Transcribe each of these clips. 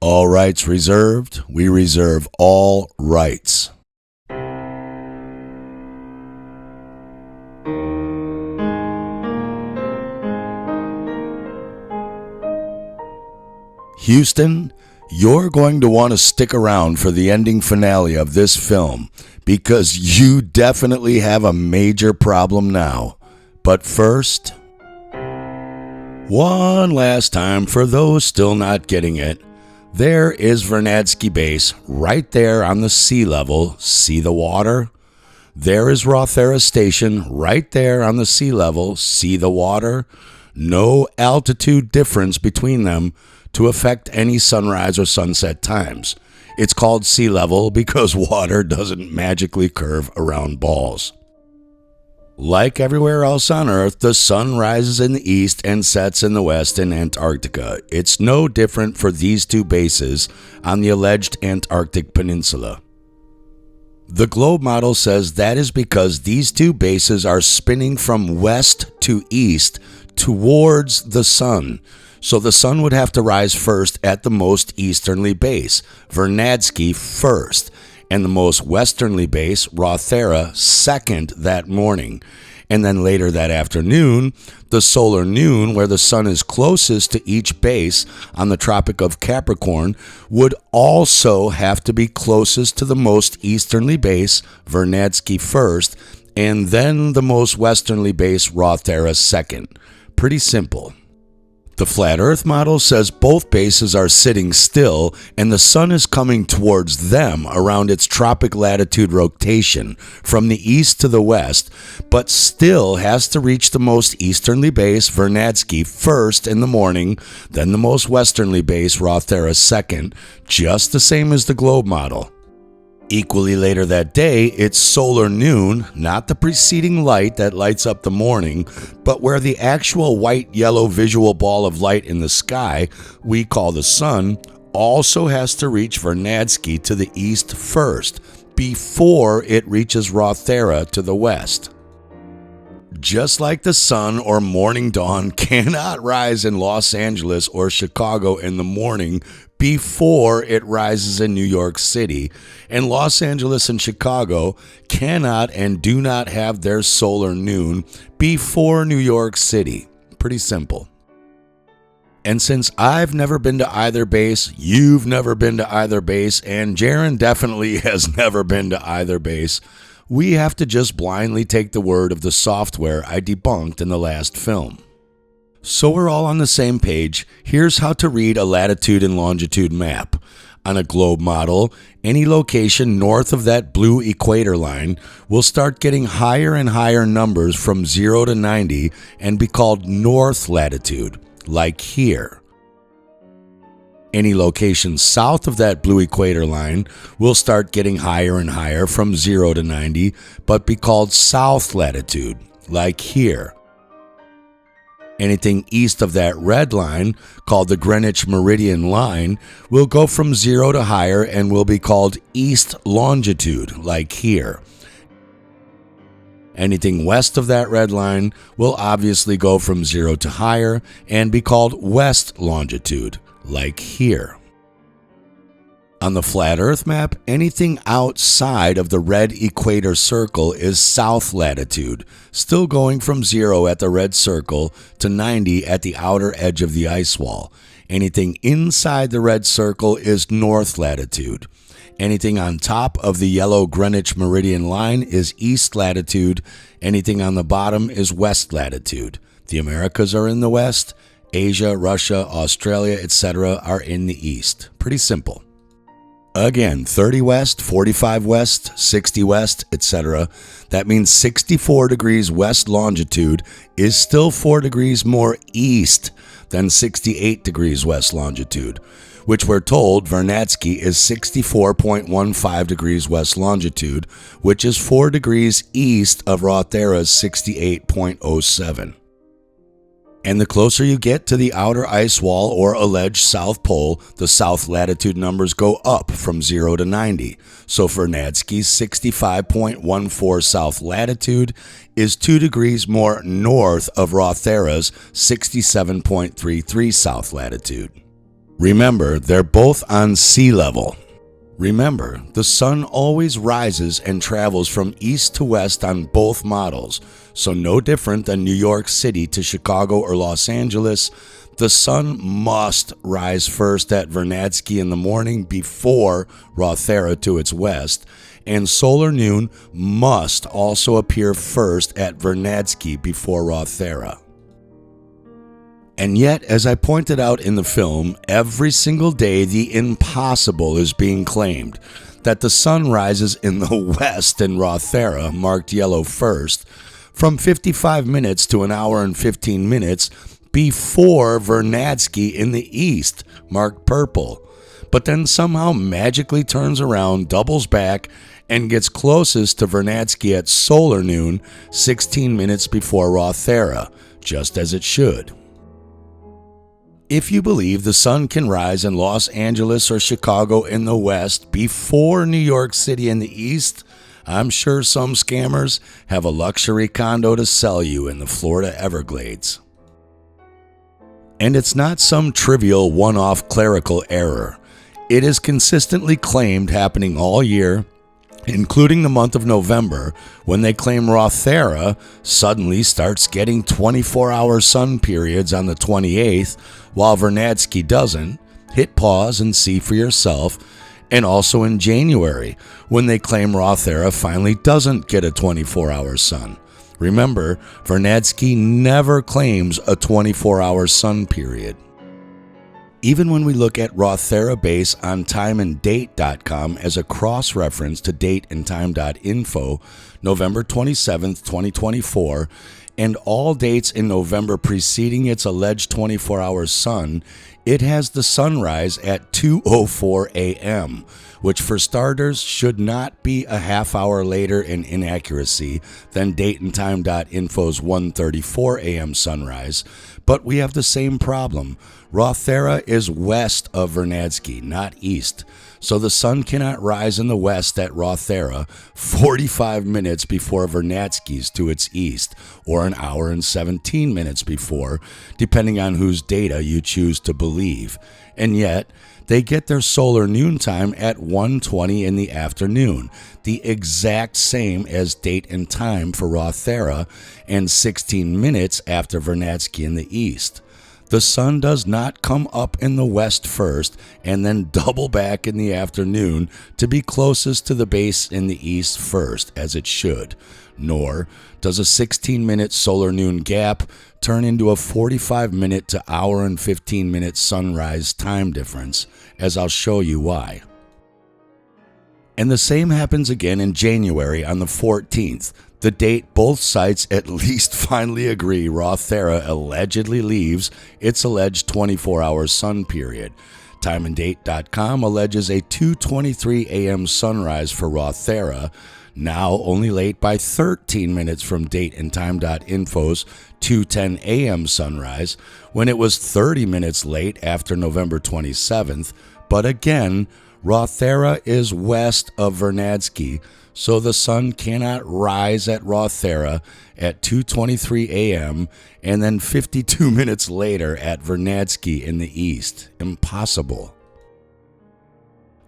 All rights reserved. We reserve all rights. Houston, you're going to want to stick around for the ending finale of this film because you definitely have a major problem now. But first, one last time for those still not getting it, there is Vernadsky Base right there on the sea level. See the water? There is Rothera Station right there on the sea level. See the water? No altitude difference between them to affect any sunrise or sunset times. It's called sea level because water doesn't magically curve around balls. Like everywhere else on Earth, the sun rises in the east and sets in the west in Antarctica. It's no different for these two bases on the alleged Antarctic Peninsula. The globe model says that is because these two bases are spinning from west to east towards the sun. So the sun would have to rise first at the most easterly base, Vernadsky first, and the most westernly base, Rothera, second that morning. And then later that afternoon, the solar noon, where the sun is closest to each base on the Tropic of Capricorn, would also have to be closest to the most easterly base, Vernadsky first, and then the most westernly base, Rothera second. Pretty simple. The flat Earth model says both bases are sitting still and the sun is coming towards them around its tropic latitude rotation from the east to the west, but still has to reach the most easterly base, Vernadsky, first in the morning, then the most westernly base, Rothera, second, just the same as the globe model. Equally later that day, it's solar noon, not the preceding light that lights up the morning, but where the actual white-yellow visual ball of light in the sky, we call the sun, also has to reach Vernadsky to the east first, before it reaches Rothera to the west. Just like the sun or morning dawn cannot rise in Los Angeles or Chicago in the morning before it rises in New York City, and Los Angeles and Chicago cannot and do not have their solar noon before New York City. Pretty simple. And since I've never been to either base, you've never been to either base, and Jaron definitely has never been to either base, we have to just blindly take the word of the software I debunked in the last film. So we're all on the same page. Here's how to read a latitude and longitude map. On a globe model, any location north of that blue equator line will start getting higher and higher numbers from 0 to 90 and be called north latitude, like here. Any location south of that blue equator line will start getting higher and higher from 0 to 90, but be called south latitude, like here. Anything east of that red line, called the Greenwich Meridian Line, will go from 0 to higher and will be called east longitude, like here. Anything west of that red line will obviously go from 0 to higher and be called west longitude, like here. On the flat Earth map, anything outside of the red equator circle is south latitude, still going from 0 at the red circle to 90 at the outer edge of the ice wall. Anything inside the red circle is north latitude. Anything on top of the yellow Greenwich Meridian Line is east latitude. Anything on the bottom is west latitude. The Americas are in the west. Asia, Russia, Australia, etc. are in the east. Pretty simple. Again, 30 west, 45 west, 60 west, etc. That means 64 degrees west longitude is still 4 degrees more east than 68 degrees west longitude, which we're told Vernadsky is 64.15 degrees west longitude, which is 4 degrees east of Rothera's 68.07. And the closer you get to the outer ice wall or alleged South Pole, the south latitude numbers go up from 0 to 90. So Vernadsky's 65.14 south latitude is 2 degrees more north of Rothera's 67.33 south latitude. Remember, they're both on sea level. Remember, the sun always rises and travels from east to west on both models, so no different than New York City to Chicago or Los Angeles. The sun must rise first at Vernadsky in the morning before Rothera to its west, and solar noon must also appear first at Vernadsky before Rothera. And yet, as I pointed out in the film, every single day the impossible is being claimed, that the sun rises in the west in Rothera, marked yellow first, from 55 minutes to an hour and 15 minutes before Vernadsky in the east, marked purple, but then somehow magically turns around, doubles back, and gets closest to Vernadsky at solar noon, 16 minutes before Rothera, just as it should. If you believe the sun can rise in Los Angeles or Chicago in the west before New York City in the east, I'm sure some scammers have a luxury condo to sell you in the Florida Everglades. And it's not some trivial one-off clerical error. It is consistently claimed happening all year, including the month of November, when they claim Rothera suddenly starts getting 24-hour sun periods on the 28th, while Vernadsky doesn't. Hit pause and see for yourself. And also in January, when they claim Rothera finally doesn't get a 24-hour sun. Remember, Vernadsky never claims a 24-hour sun period. Even when we look at Rothera base on timeanddate.com as a cross-reference to dateandtime.info, November 27, 2024, and all dates in November preceding its alleged 24-hour sun, it has the sunrise at 2:04 a.m., which for starters should not be a half hour later in inaccuracy than dateandtime.info's 1:34 a.m. sunrise. But we have the same problem. Rothera is west of Vernadsky, not east. So the sun cannot rise in the west at Rothera 45 minutes before Vernadsky's to its east, or an hour and 17 minutes before, depending on whose data you choose to believe. And yet, they get their solar noontime at 1:20 in the afternoon, the exact same as date and time for Rothera, and 16 minutes after Vernadsky in the east. The sun does not come up in the west first and then double back in the afternoon to be closest to the base in the east first, as it should. Nor does a 16-minute solar noon gap turn into a 45-minute to hour and 15-minute sunrise time difference, as I'll show you why. And the same happens again in January on the 14th, the date both sites at least finally agree Rothera allegedly leaves its alleged 24-hour sun period. Timeanddate.com alleges a 2:23 a.m. sunrise for Rothera, now only late by 13 minutes from dateandtime.info's 2:10 a.m. sunrise, when it was 30 minutes late after November 27th, but again, Rothera is west of Vernadsky, so the sun cannot rise at Rothera at 2:23 a.m. and then 52 minutes later at Vernadsky in the east. Impossible.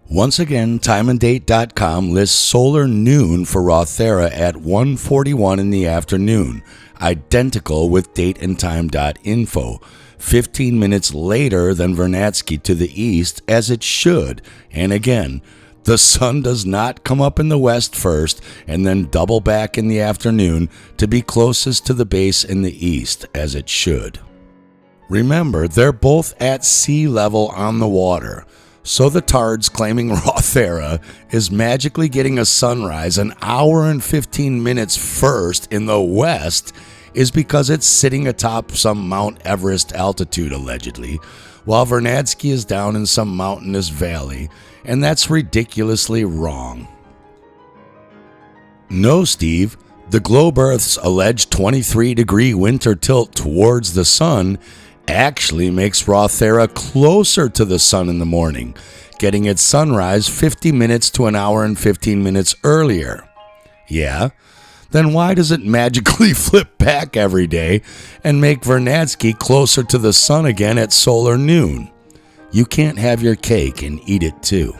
Once again, timeanddate.com lists solar noon for Rothera at 1:41 in the afternoon, identical with dateandtime.info, 15 minutes later than Vernadsky to the east, as it should, and again, the sun does not come up in the west first and then double back in the afternoon to be closest to the base in the east, as it should. Remember, they're both at sea level on the water, so the tards claiming Rothera is magically getting a sunrise an hour and 15 minutes first in the west is because it's sitting atop some Mount Everest altitude, allegedly, while Vernadsky is down in some mountainous valley, and that's ridiculously wrong. No, Steve, the globe Earth's alleged 23-degree winter tilt towards the sun actually makes Rothera closer to the sun in the morning, getting its sunrise 50 minutes to an hour and 15 minutes earlier. Yeah? Then why does it magically flip back every day and make Vernadsky closer to the sun again at solar noon? you can't have your cake and eat it too.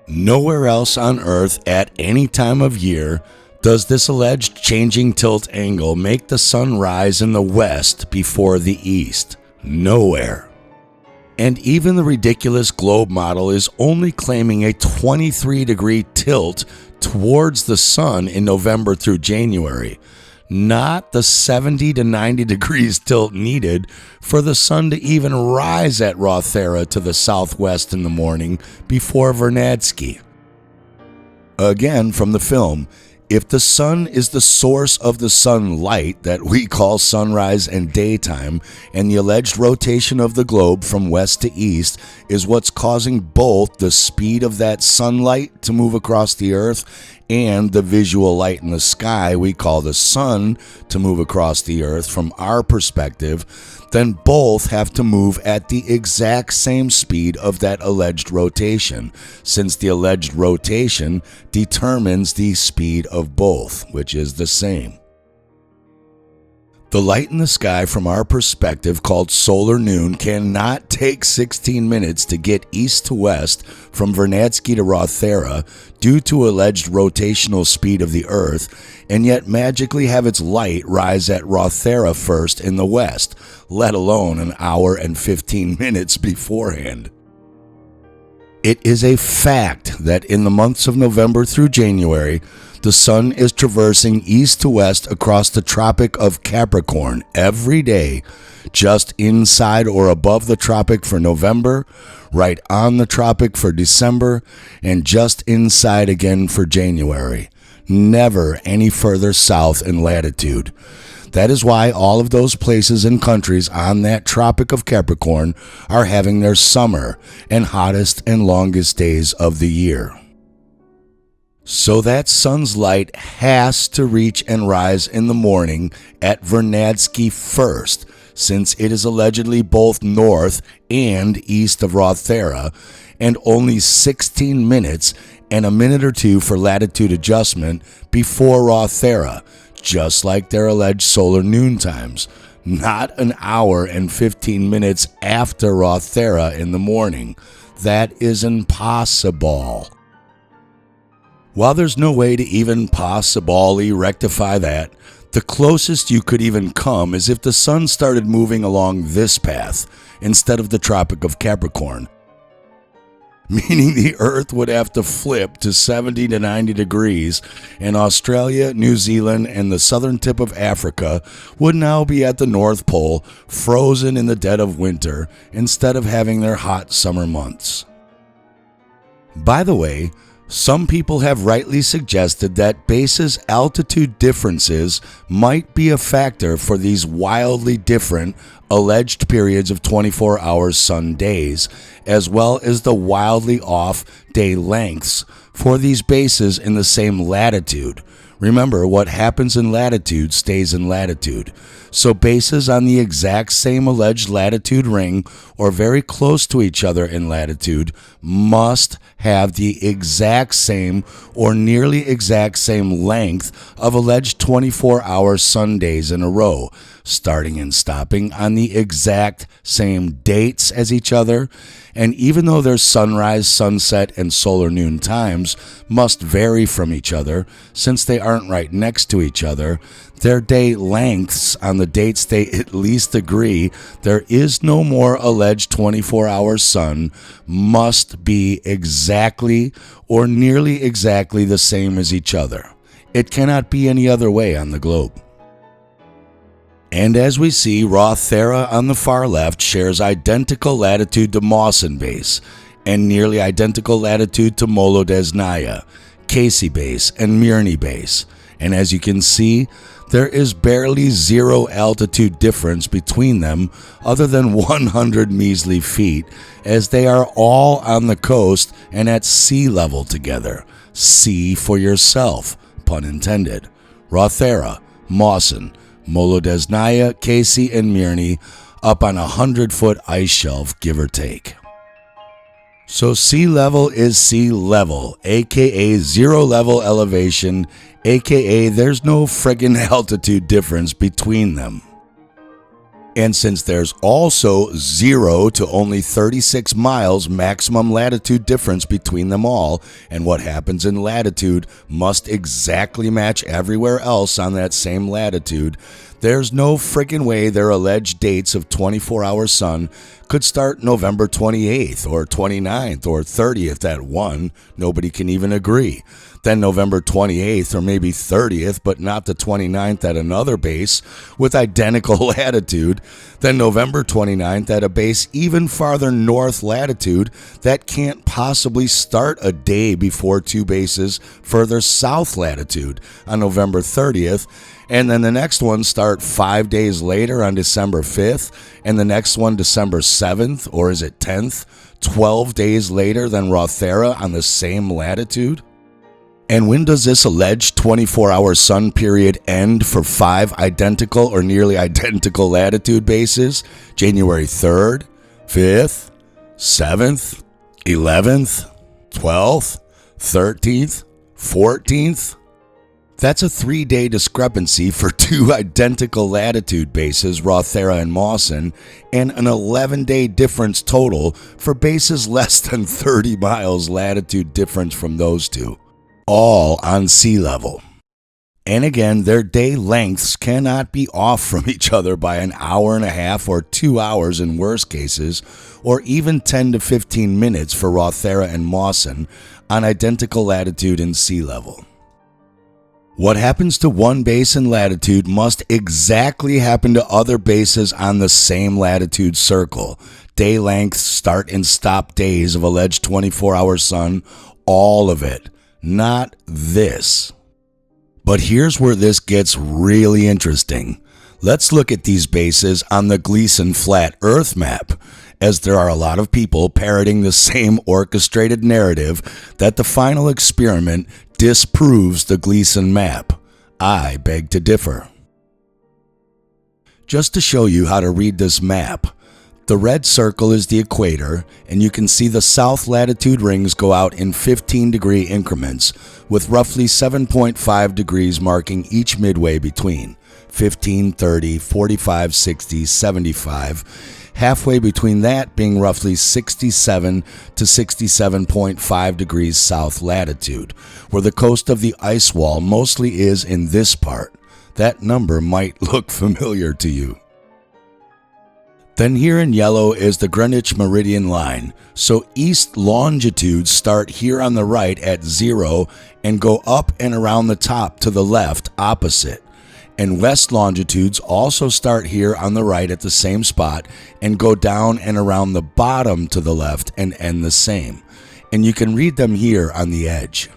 Nowhere else on Earth at any time of year does this alleged changing tilt angle make the sun rise in the west before the east. Nowhere. And even the ridiculous globe model is only claiming a 23-degree tilt towards the sun in November through January, not the 70 to 90 degrees tilt needed for the sun to even rise at Rothera to the southwest in the morning before Vernadsky. Again, from the film, if the sun is the source of the sunlight that we call sunrise and daytime, and the alleged rotation of the globe from west to east is what's causing both the speed of that sunlight to move across the earth and the visual light in the sky we call the sun to move across the earth from our perspective, then both have to move at the exact same speed of that alleged rotation, since the alleged rotation determines the speed of both, which is the same. The light in the sky from our perspective, called solar noon, cannot take 16 minutes to get east to west from Vernadsky to Rothera due to alleged rotational speed of the Earth, and yet magically have its light rise at Rothera first in the west, let alone an hour and 15 minutes beforehand. It is a fact that in the months of November through January, the sun is traversing east to west across the Tropic of Capricorn every day, just inside or above the tropic for November, right on the tropic for December, and just inside again for January. Never any further south in latitude. That is why all of those places and countries on that Tropic of Capricorn are having their summer and hottest and longest days of the year. So that sun's light has to reach and rise in the morning at Vernadsky first, since it is allegedly both north and east of Rothera, and only 16 minutes and a minute or two for latitude adjustment before Rothera, just like their alleged solar noon times, not an hour and 15 minutes after Rothera in the morning. That is impossible. While there's no way to even possibly rectify that, the closest you could even come is if the sun started moving along this path instead of the Tropic of Capricorn, meaning the Earth would have to flip to 70 to 90 degrees, and Australia, New Zealand, and the southern tip of Africa would now be at the North Pole, frozen in the dead of winter, instead of having their hot summer months. By the way, some people have rightly suggested that bases' altitude differences might be a factor for these wildly different alleged periods of 24-hour sun days, as well as the wildly off day lengths for these bases in the same latitude. Remember, what happens in latitude stays in latitude. So bases on the exact same alleged latitude ring or very close to each other in latitude must have the exact same or nearly exact same length of alleged 24-hour sun days in a row, starting and stopping on the exact same dates as each other. And even though their sunrise, sunset, and solar noon times must vary from each other, since they aren't right next to each other, their day lengths on the dates they at least agree there is no more alleged 24-hour sun must be exactly or nearly exactly the same as each other. It cannot be any other way on the globe. And as we see, Rothera on the far left shares identical latitude to Mawson Base and nearly identical latitude to Molodesnaya, Casey Base, and Myres Base. And as you can see, there is barely zero altitude difference between them other than 100 measly feet, as they are all on the coast and at sea level together. See for yourself, pun intended. Rothera, Mawson, Molodesnaya, Casey, and Myres up on a 100-foot ice shelf, give or take. So sea level is sea level, aka zero level elevation, aka there's no friggin' altitude difference between them. And since there's also 0 to only 36 miles maximum latitude difference between them all, and what happens in latitude must exactly match everywhere else on that same latitude, there's no friggin' way their alleged dates of 24-hour sun could start November 28th or 29th or 30th at 1. Nobody can even agree. Then November 28th or maybe 30th, but not the 29th at another base with identical latitude. Then November 29th at a base even farther north latitude that can't possibly start a day before two bases further south latitude on November 30th. And then the next one start 5 days later on December 5th, and the next one December 7th, or is it 10th, 12 days later than Rothera on the same latitude? And when does this alleged 24-hour sun period end for 5 identical or nearly identical latitude bases? January 3rd, 5th, 7th, 11th, 12th, 13th, 14th? That's a 3-day discrepancy for 2 identical latitude bases, Rothera and Mawson, and an 11-day difference total for bases less than 30 miles latitude difference from those two, all on sea level. And again, their day lengths cannot be off from each other by an hour and a half or 2 hours in worst cases, or even 10 to 15 minutes for Rothera and Mawson on identical latitude and sea level. What happens to one base in latitude must exactly happen to other bases on the same latitude circle. Day lengths, start and stop days of alleged 24-hour sun, all of it. Not this. But here's where this gets really interesting. Let's look at these bases on the Gleason flat Earth map, as there are a lot of people parroting the same orchestrated narrative that the final experiment disproves the Gleason map. I beg to differ. Just to show you how to read this map, the red circle is the equator, and you can see the south latitude rings go out in 15-degree increments, with roughly 7.5 degrees marking each midway between 15, 30, 45, 60, 75, halfway between that being roughly 67 to 67.5 degrees south latitude, where the coast of the ice wall mostly is in this part. That number might look familiar to you. Then here in yellow is the Greenwich Meridian line, so east longitudes start here on the right at 0 and go up and around the top to the left opposite. And west longitudes also start here on the right at the same spot and go down and around the bottom to the left and end the same. And you can read them here on the edge.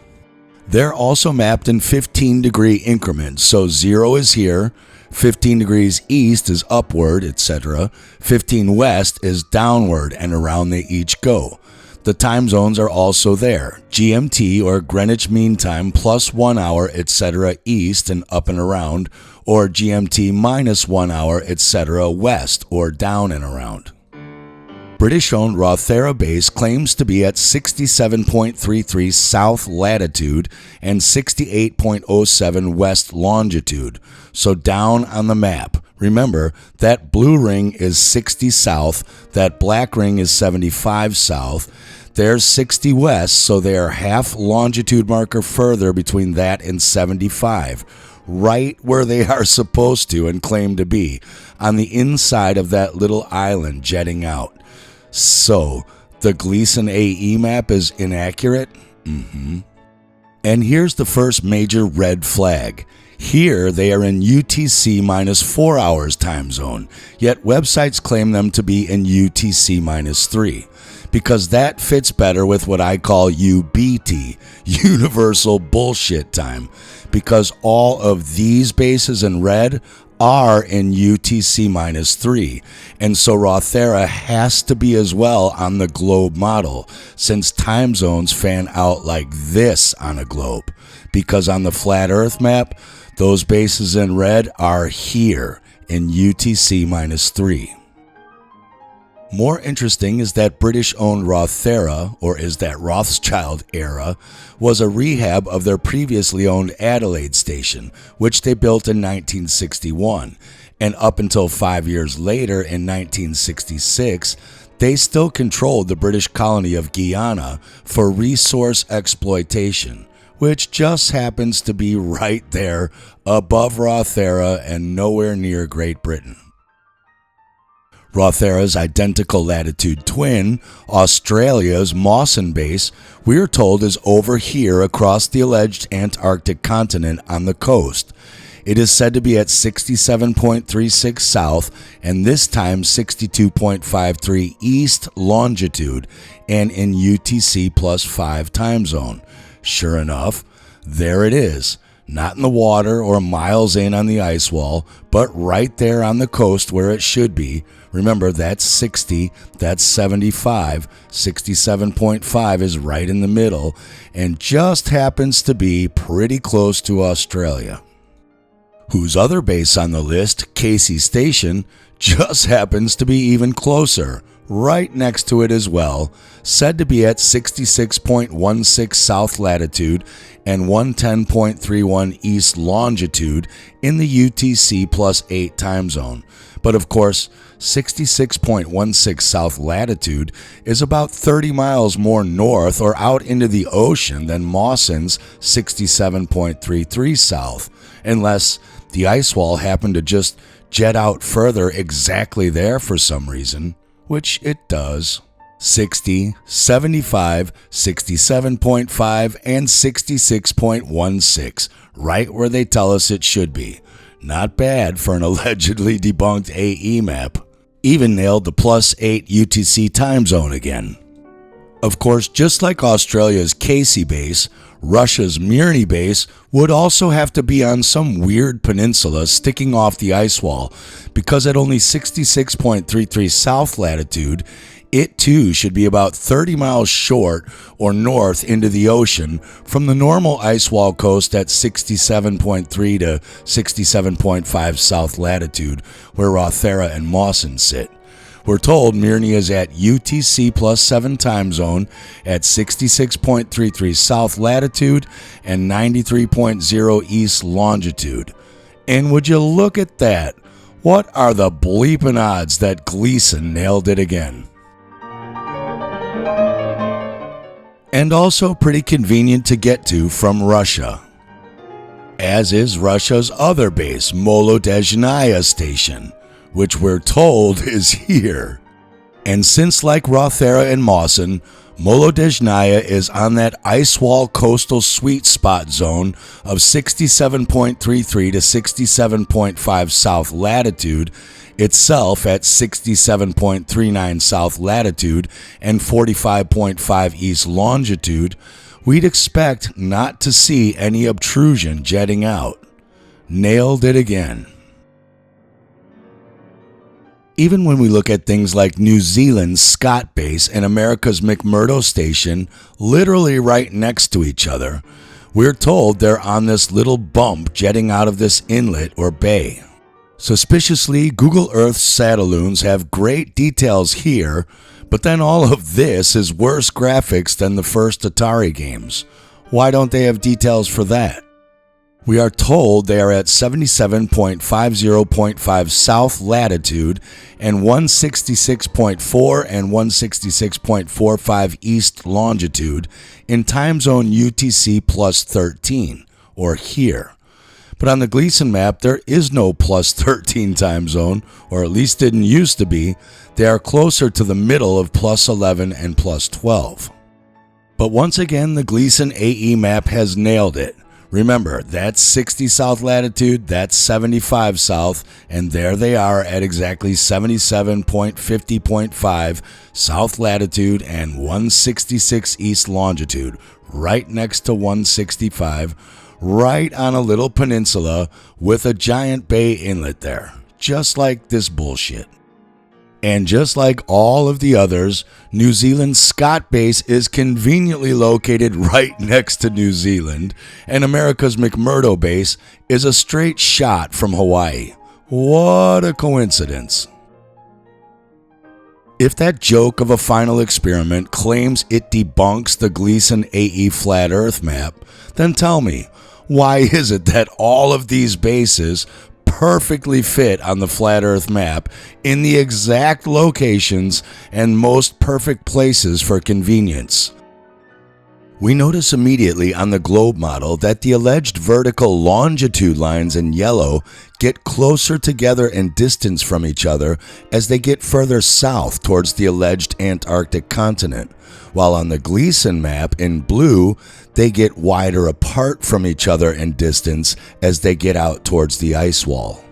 They're also mapped in 15-degree increments, so 0 is here, 15 degrees east is upward, etc., 15 west is downward, and around they each go. The time zones are also there, GMT or Greenwich Mean Time plus 1 hour, etc. east and up and around, or GMT minus 1 hour, etc. west or down and around. British-owned Rothera base claims to be at 67.33 south latitude and 68.07 west longitude, so down on the map. Remember, that blue ring is 60 south, that black ring is 75 south, there's 60 west, so they are half longitude marker further between that and 75, right where they are supposed to and claim to be, on the inside of that little island jetting out. So, the Gleason AE map is inaccurate? And here's the first major red flag. Here they are in UTC minus 4 hours time zone, yet websites claim them to be in UTC minus 3, because that fits better with what I call UBT, Universal Bullshit Time, because all of these bases in red are in UTC minus 3, and so Rothera has to be as well on the globe model, since time zones fan out like this on a globe, because on the flat earth map, those bases in red are here in UTC minus 3. More interesting is that British-owned Rothera, or is that Rothschild era, was a rehab of their previously owned Adelaide station, which they built in 1961. And up until 5 years later in 1966, they still controlled the British colony of Guyana for resource exploitation, which just happens to be right there above Rothera and nowhere near Great Britain. Rothera's identical latitude twin, Australia's Mawson base, we are told is over here across the alleged Antarctic continent on the coast. It is said to be at 67.36 south and this time 62.53 east longitude and in UTC plus 5 time zone. Sure enough, there it is. Not in the water or miles in on the ice wall, but right there on the coast where it should be. Remember, that's 60, that's 75, 67.5 is right in the middle, and just happens to be pretty close to Australia. Whose other base on the list, Casey Station, just happens to be even closer, right next to it as well, said to be at 66.16 south latitude and 110.31 east longitude in the UTC plus 8 time zone. But of course, 66.16 south latitude is about 30 miles more north or out into the ocean than Mawson's 67.33 south, unless the ice wall happened to just jet out further exactly there for some reason, which it does. 60, 75, 67.5, and 66.16, right where they tell us it should be. Not bad for an allegedly debunked AE map. Even nailed the plus 8 UTC time zone again. Of course, just like Australia's Casey base, Russia's Myres base would also have to be on some weird peninsula sticking off the ice wall, because at only 66.33 south latitude, it too should be about 30 miles short or north into the ocean from the normal ice wall coast at 67.3 to 67.5 south latitude, where Rothera and Mawson sit. We're told Myres is at UTC plus 7 time zone at 66.33 south latitude and 93.0 east longitude. And would you look at that? What are the bleeping odds that Gleason nailed it again? And also pretty convenient to get to from Russia, as is Russia's other base, Molodezhnaya Station, which we're told is here. And since, like Rothera and Mawson, Molodezhnaya is on that ice wall coastal sweet spot zone of 67.33 to 67.5 south latitude, itself at 67.39 south latitude and 45.5 east longitude, we'd expect not to see any obtrusion jetting out. Nailed it again. Even when we look at things like New Zealand's Scott Base and America's McMurdo Station, literally right next to each other, we're told they're on this little bump jetting out of this inlet or bay. Suspiciously, Google Earth satelloons have great details here, but then all of this is worse graphics than the first Atari games. Why don't they have details for that? We are told they are at 77.50.5 south latitude and 166.4 and 166.45 east longitude in time zone UTC plus 13, or here. But on the Gleason map, there is no plus 13 time zone, or at least didn't used to be. They are closer to the middle of plus 11 and plus 12. But once again, the Gleason AE map has nailed it. Remember, that's 60 south latitude, that's 75 south, and there they are at exactly 77.50.5 south latitude and 166 east longitude, right next to 165, right on a little peninsula with a giant bay inlet there, just like this bullshit. And just like all of the others, New Zealand's Scott Base is conveniently located right next to New Zealand, and America's McMurdo Base is a straight shot from Hawaii. What a coincidence. If that joke of a final experiment claims it debunks the Gleason AE Flat Earth map, then tell me, why is it that all of these bases perfectly fit on the flat Earth map in the exact locations and most perfect places for convenience. We notice immediately on the globe model that the alleged vertical longitude lines in yellow get closer together in distance from each other as they get further south towards the alleged Antarctic continent, while on the Gleason map in blue, they get wider apart from each other in distance as they get out towards the ice wall.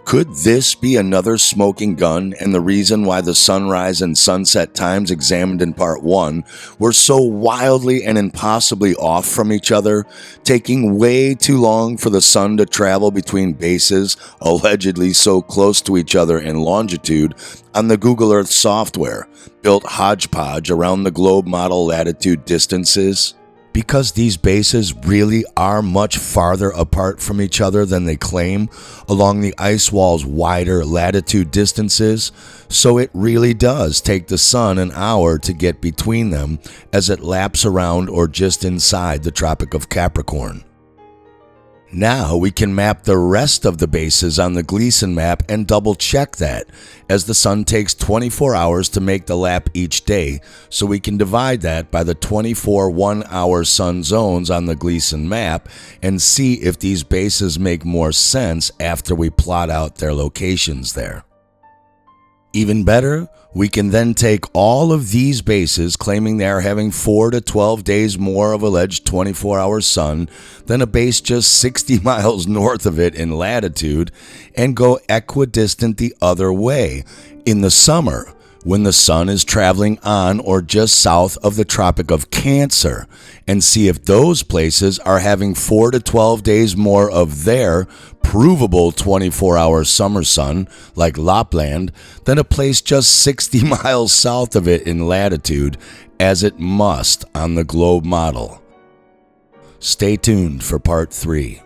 Could this be another smoking gun and the reason why the sunrise and sunset times examined in part 1 were so wildly and impossibly off from each other, taking way too long for the sun to travel between bases allegedly so close to each other in longitude on the Google Earth software, built hodgepodge around the globe model latitude distances? Because these bases really are much farther apart from each other than they claim along the ice wall's wider latitude distances, so it really does take the sun an hour to get between them as it laps around or just inside the Tropic of Capricorn. Now we can map the rest of the bases on the Gleason map and double check that, as the sun takes 24 hours to make the lap each day, so we can divide that by the 24 1-hour sun zones on the Gleason map and see if these bases make more sense after we plot out their locations there. Even better, we can then take all of these bases claiming they are having 4 to 12 days more of alleged 24-hour sun than a base just 60 miles north of it in latitude and go equidistant the other way in the summer when the sun is traveling on or just south of the Tropic of Cancer and see if those places are having 4 to 12 days more of their provable 24-hour summer sun, like Lapland, than a place just 60 miles south of it in latitude, as it must on the globe model. Stay tuned for part 3.